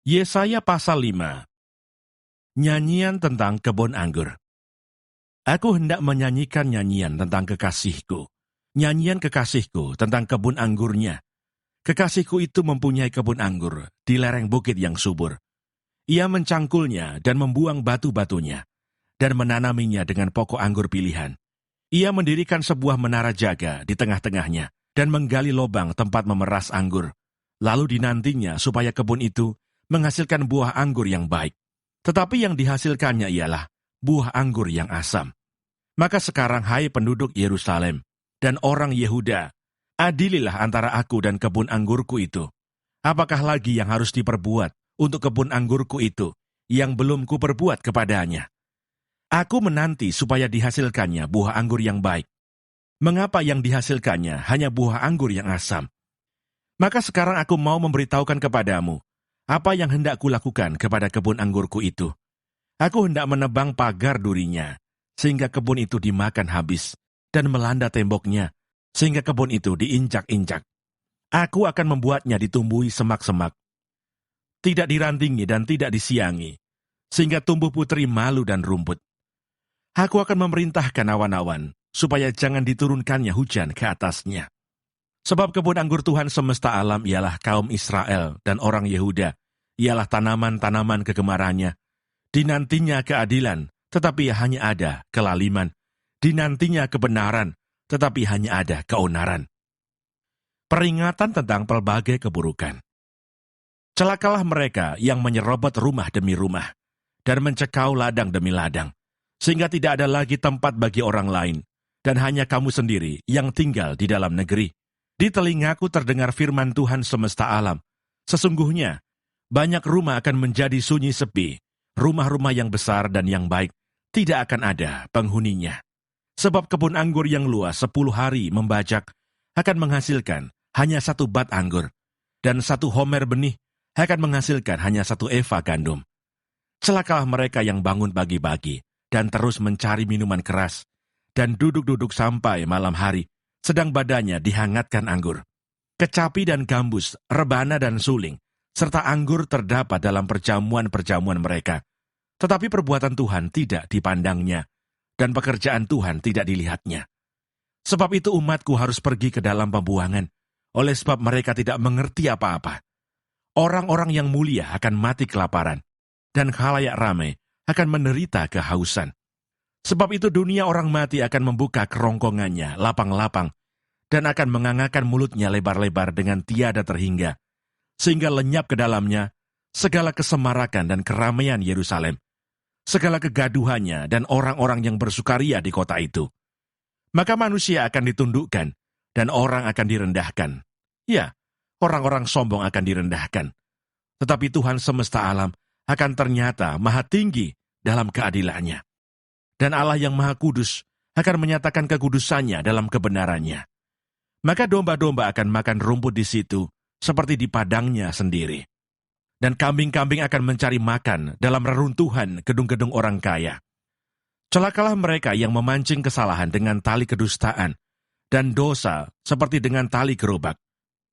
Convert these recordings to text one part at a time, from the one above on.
Yesaya pasal 5. Nyanyian tentang kebun anggur. Aku hendak menyanyikan nyanyian tentang kekasihku. Nyanyian kekasihku tentang kebun anggurnya. Kekasihku itu mempunyai kebun anggur di lereng bukit yang subur. Ia mencangkulnya dan membuang batu-batunya, dan menanaminya dengan pokok anggur pilihan. Ia mendirikan sebuah menara jaga di tengah-tengahnya, dan menggali lubang tempat memeras anggur. Lalu dinantinya supaya kebun itu menghasilkan buah anggur yang baik. Tetapi yang dihasilkannya ialah buah anggur yang asam. Maka sekarang, hai penduduk Yerusalem dan orang Yehuda, adililah antara aku dan kebun anggurku itu. Apakah lagi yang harus diperbuat untuk kebun anggurku itu yang belum kuperbuat kepadanya? Aku menanti supaya dihasilkannya buah anggur yang baik. Mengapa yang dihasilkannya hanya buah anggur yang asam? Maka sekarang aku mau memberitahukan kepadamu apa yang hendak kulakukan kepada kebun anggurku itu. Aku hendak menebang pagar durinya, sehingga kebun itu dimakan habis, dan melanda temboknya, sehingga kebun itu diinjak-injak. Aku akan membuatnya ditumbuhi semak-semak, tidak dirantingi dan tidak disiangi, sehingga tumbuh putri malu dan rumput. Aku akan memerintahkan awan-awan, supaya jangan diturunkannya hujan ke atasnya. Sebab kebun anggur Tuhan semesta alam ialah kaum Israel dan orang Yehuda, ialah tanaman-tanaman kegemarannya. Dinantinya keadilan, tetapi hanya ada kelaliman. Dinantinya kebenaran, tetapi hanya ada keonaran. Peringatan tentang pelbagai keburukan. Celakalah mereka yang menyerobot rumah demi rumah, dan mencekau ladang demi ladang, sehingga tidak ada lagi tempat bagi orang lain, dan hanya kamu sendiri yang tinggal di dalam negeri. Di telingaku terdengar firman Tuhan semesta alam. Sesungguhnya, banyak rumah akan menjadi sunyi sepi. Rumah-rumah yang besar dan yang baik tidak akan ada penghuninya. Sebab kebun anggur yang luas 10 hari membajak akan menghasilkan hanya 1 bat anggur, dan 1 homer benih akan menghasilkan hanya 1 eva gandum. Celakalah mereka yang bangun pagi-pagi dan terus mencari minuman keras, dan duduk-duduk sampai malam hari, sedang badannya dihangatkan anggur. Kecapi dan gambus, rebana dan suling, serta anggur terdapat dalam perjamuan-perjamuan mereka. Tetapi perbuatan Tuhan tidak dipandangnya, dan pekerjaan Tuhan tidak dilihatnya. Sebab itu umatku harus pergi ke dalam pembuangan, oleh sebab mereka tidak mengerti apa-apa. Orang-orang yang mulia akan mati kelaparan, dan khalayak ramai akan menderita kehausan. Sebab itu dunia orang mati akan membuka kerongkongannya lapang-lapang, dan akan mengangakan mulutnya lebar-lebar dengan tiada terhingga, sehingga lenyap ke dalamnya segala kesemarakan dan keramaian Yerusalem, segala kegaduhannya dan orang-orang yang bersukaria di kota itu. Maka manusia akan ditundukkan, dan orang akan direndahkan. Ya, orang-orang sombong akan direndahkan. Tetapi Tuhan semesta alam akan ternyata maha tinggi dalam keadilannya. Dan Allah yang Maha Kudus akan menyatakan kekudusannya dalam kebenarannya. Maka domba-domba akan makan rumput di situ, seperti di padangnya sendiri. Dan kambing-kambing akan mencari makan dalam reruntuhan gedung-gedung orang kaya. Celakalah mereka yang memancing kesalahan dengan tali kedustaan, dan dosa seperti dengan tali gerobak,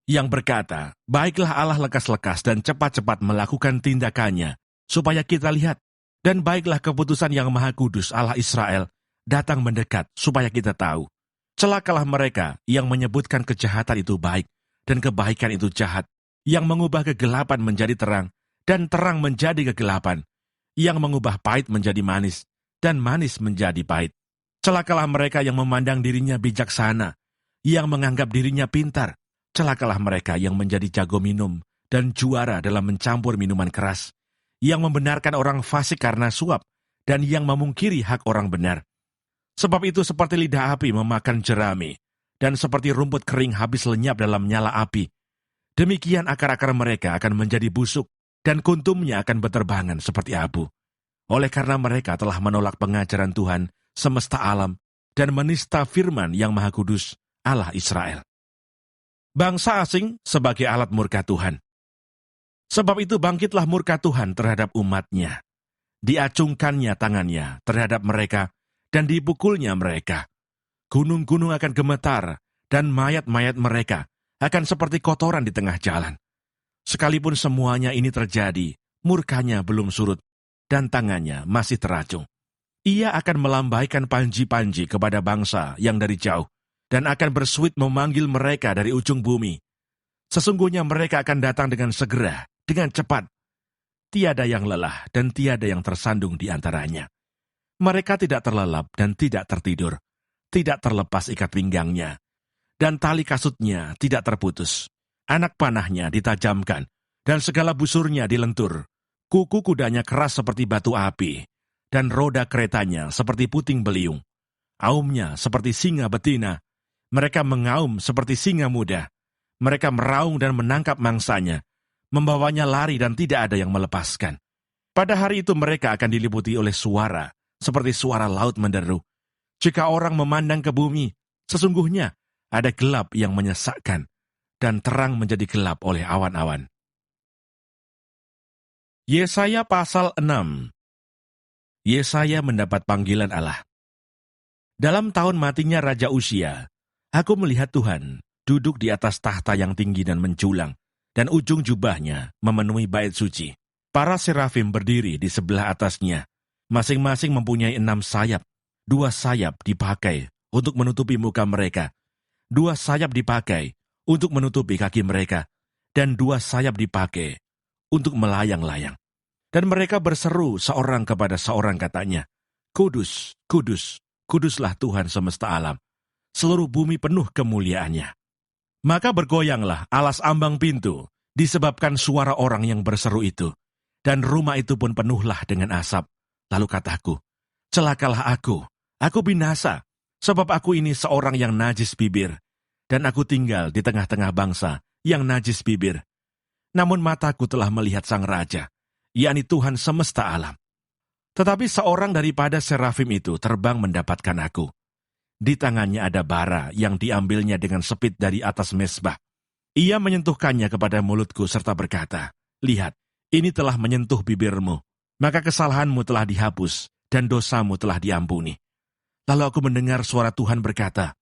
yang berkata, baiklah Allah lekas-lekas dan cepat-cepat melakukan tindakannya, supaya kita lihat. Dan baiklah keputusan yang Maha Kudus Allah Israel datang mendekat supaya kita tahu. Celakalah mereka yang menyebutkan kejahatan itu baik dan kebaikan itu jahat, yang mengubah kegelapan menjadi terang dan terang menjadi kegelapan, yang mengubah pahit menjadi manis dan manis menjadi pahit. Celakalah mereka yang memandang dirinya bijaksana, yang menganggap dirinya pintar. Celakalah mereka yang menjadi jago minum dan juara dalam mencampur minuman keras, yang membenarkan orang fasik karena suap, dan yang memungkiri hak orang benar. Sebab itu seperti lidah api memakan jerami, dan seperti rumput kering habis lenyap dalam nyala api, demikian akar-akar mereka akan menjadi busuk, dan kuntumnya akan berterbangan seperti abu. Oleh karena mereka telah menolak pengajaran Tuhan semesta alam, dan menista firman yang Maha Kudus Allah Israel. Bangsa asing sebagai alat murka Tuhan. Sebab itu bangkitlah murka Tuhan terhadap umatnya. Diacungkannya tangannya terhadap mereka, dan dipukulnya mereka. Gunung-gunung akan gemetar, dan mayat-mayat mereka akan seperti kotoran di tengah jalan. Sekalipun semuanya ini terjadi, murkanya belum surut, dan tangannya masih teracung. Ia akan melambaikan panji-panji kepada bangsa yang dari jauh, dan akan bersuit memanggil mereka dari ujung bumi. Sesungguhnya mereka akan datang dengan segera, dengan cepat. Tiada yang lelah dan tiada yang tersandung di antaranya. Mereka tidak terlelap dan tidak tertidur, tidak terlepas ikat pinggangnya, dan tali kasutnya tidak terputus. Anak panahnya ditajamkan, dan segala busurnya dilentur. Kuku kudanya keras seperti batu api, dan roda keretanya seperti puting beliung. Aumnya seperti singa betina. Mereka mengaum seperti singa muda. Mereka meraung dan menangkap mangsanya, membawanya lari dan tidak ada yang melepaskan. Pada hari itu mereka akan diliputi oleh suara, seperti suara laut menderu. Jika orang memandang ke bumi, sesungguhnya ada gelap yang menyesakkan, dan terang menjadi gelap oleh awan-awan. Yesaya pasal 6. Yesaya mendapat panggilan Allah. Dalam tahun matinya Raja Uzia, aku melihat Tuhan duduk di atas tahta yang tinggi dan menjulang, dan ujung jubahnya memenuhi bait suci. Para serafim berdiri di sebelah atasnya, masing-masing mempunyai 6 sayap. 2 sayap dipakai untuk menutupi muka mereka, 2 sayap dipakai untuk menutupi kaki mereka, dan 2 sayap dipakai untuk melayang-layang. Dan mereka berseru seorang kepada seorang katanya, Kudus, kudus, kuduslah Tuhan semesta alam. Seluruh bumi penuh kemuliaannya. Maka bergoyanglah alas ambang pintu, disebabkan suara orang yang berseru itu. Dan rumah itu pun penuhlah dengan asap. Lalu kataku, celakalah aku binasa, sebab aku ini seorang yang najis bibir. Dan aku tinggal di tengah-tengah bangsa yang najis bibir. Namun mataku telah melihat Sang Raja, yakni Tuhan semesta alam. Tetapi seorang daripada serafim itu terbang mendapatkan aku. Di tangannya ada bara yang diambilnya dengan sepit dari atas mezbah. Ia menyentuhkannya kepada mulutku serta berkata, lihat, ini telah menyentuh bibirmu, maka kesalahanmu telah dihapus dan dosamu telah diampuni. Lalu aku mendengar suara Tuhan berkata,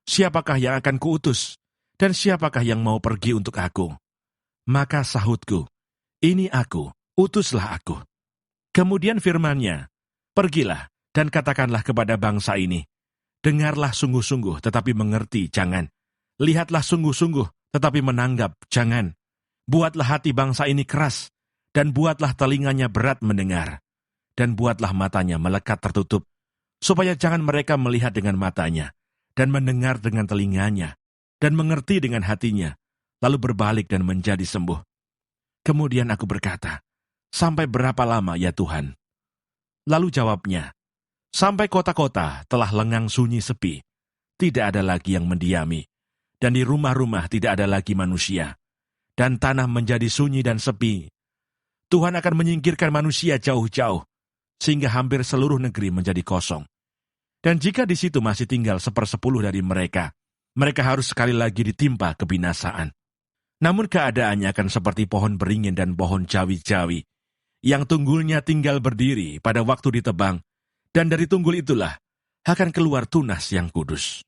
siapakah yang akan kuutus, dan siapakah yang mau pergi untuk aku? Maka sahutku, ini aku, utuslah aku. Kemudian firman-Nya, pergilah dan katakanlah kepada bangsa ini, dengarlah sungguh-sungguh tetapi mengerti jangan. Lihatlah sungguh-sungguh tetapi menanggap jangan. Buatlah hati bangsa ini keras, dan buatlah telinganya berat mendengar, dan buatlah matanya melekat tertutup, supaya jangan mereka melihat dengan matanya, dan mendengar dengan telinganya, dan mengerti dengan hatinya, lalu berbalik dan menjadi sembuh. Kemudian aku berkata, sampai berapa lama ya Tuhan? Lalu jawabnya, sampai kota-kota telah lengang sunyi sepi, tidak ada lagi yang mendiami, dan di rumah-rumah tidak ada lagi manusia, dan tanah menjadi sunyi dan sepi. Tuhan akan menyingkirkan manusia jauh-jauh, sehingga hampir seluruh negeri menjadi kosong. Dan jika di situ masih tinggal 1/10 dari mereka, mereka harus sekali lagi ditimpa kebinasaan. Namun keadaannya akan seperti pohon beringin dan pohon jawi-jawi, yang tunggulnya tinggal berdiri pada waktu ditebang, dan dari tunggul itulah akan keluar tunas yang kudus.